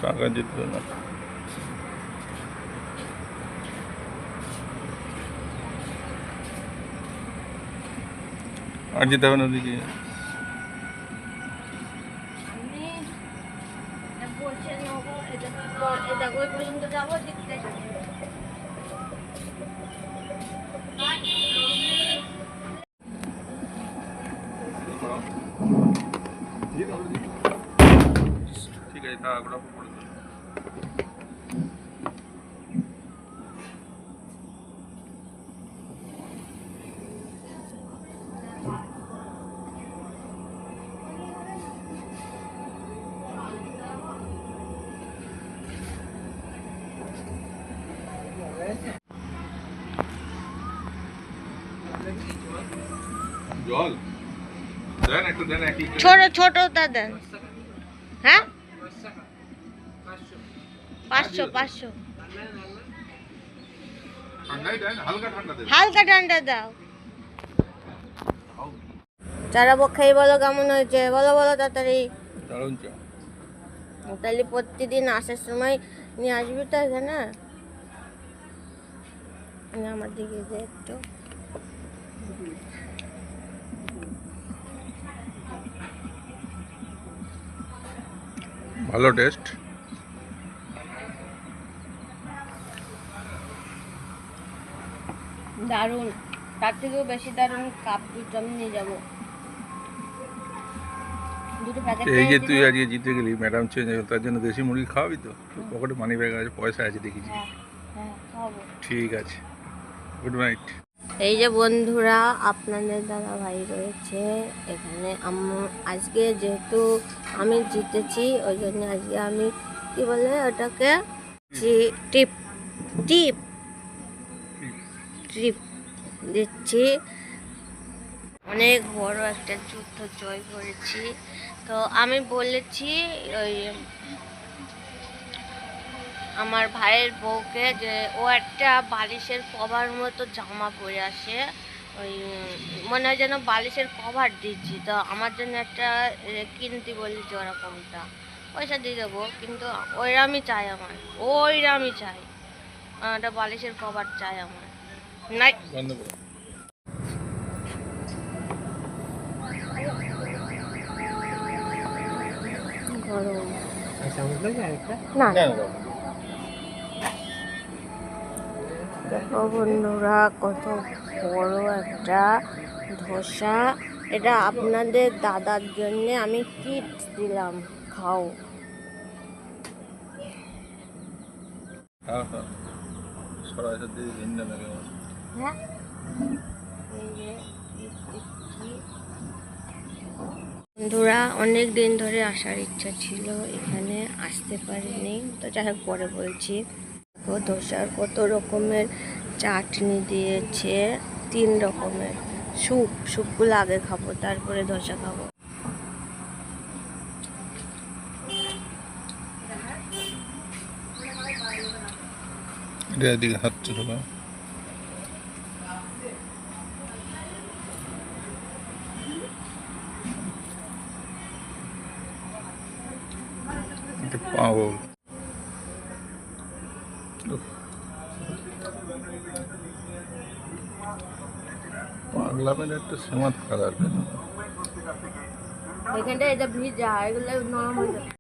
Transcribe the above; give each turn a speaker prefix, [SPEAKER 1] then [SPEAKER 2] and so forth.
[SPEAKER 1] কাকা জিতবে না। আর যেতে হবে না ওদিকে। ঠিক আছে, তাড়াহুড়া করে দিন। জল দেন, একটু দেন, এক লিটার।
[SPEAKER 2] ছোট ছোটটা দেন। হ্যাঁ 500 500
[SPEAKER 1] ঠান্ডাই দেন, হালকা ঠান্ডা দেন।
[SPEAKER 2] হালকা ঠান্ডা দাও। যারা খেয়ে বলো কেমন হয়েছে, বলো বলো তাড়াতাড়ি।
[SPEAKER 1] দারুণ চা।
[SPEAKER 2] তাহলে প্রতিদিন আসার সময় নিয়ে আসবি তো এখানে। আমার দিকে যে একটু
[SPEAKER 1] ভালো টেস্ট।
[SPEAKER 2] দারুণ, তার থেকেও বেশি দারুণ কাপ দুটো আমি নিয়ে যাবো। দুটো প্যাকেট।
[SPEAKER 1] এই যে তুই আজকে জিতে গেলি, ম্যাডাম চেঞ্জ হয়ে গেল, তার জন্য দেশি মুরগি খাওয়াবি তো? পকেটে মানি ব্যাগ আছে, পয়সা আছে দেখেছি।
[SPEAKER 2] হ্যাঁ খাবো।
[SPEAKER 1] ঠিক আছে, গুড নাইট।
[SPEAKER 2] এই যে বন্ধুরা, আপনাদের দাদা ভাই রয়েছে এখানে। আজকে যেহেতু আমি জিতেছি, ওই জন্য আজকে আমি কি বলে ওটাকে টিপ টিপ ট্রিপ দিচ্ছি। অনেক বড় একটা যুদ্ধ জয় করেছি। তো আমি বলেছি ওই আমার ভাইয়ের বউকে যে ও একটা বালিশের কভার মতো জামা পরে আসে, ওই মনে হয় যেন বালিশের কভার দিচ্ছি। তো আমার জন্য একটা কিনতে বলেছি ওরকমটা, পয়সা দিয়ে দেবো, কিন্তু ওইরামই চাই আমার, ওইরামই চাই, একটা বালিশের কভার চাই আমার। নাই গরম না। দেখো বন্ধুরা, কত বড় একটা ধোসা। এটা আপনাদের দাদার জন্য আমি কিট দিলাম, খাও। হ্যাঁ বন্ধুরা, অনেক দিন ধরে আসার ইচ্ছা ছিল, এখানে আসতে পারিনি, তো যাই হোক পরে বলছি। ধোসার কত রকমের চাটনি দিয়েছে, 3 রকমের স্যুপগুলো আগে খাবো, তারপরে ধোসা খাবো।
[SPEAKER 1] এদিকে হাত ঢোকা। পাগল পাগলা মেয়ের একটা সীমা থাকা দরকার।
[SPEAKER 2] এখানটা এটা ভিজা, এগুলো নরম হয়ে যাবে।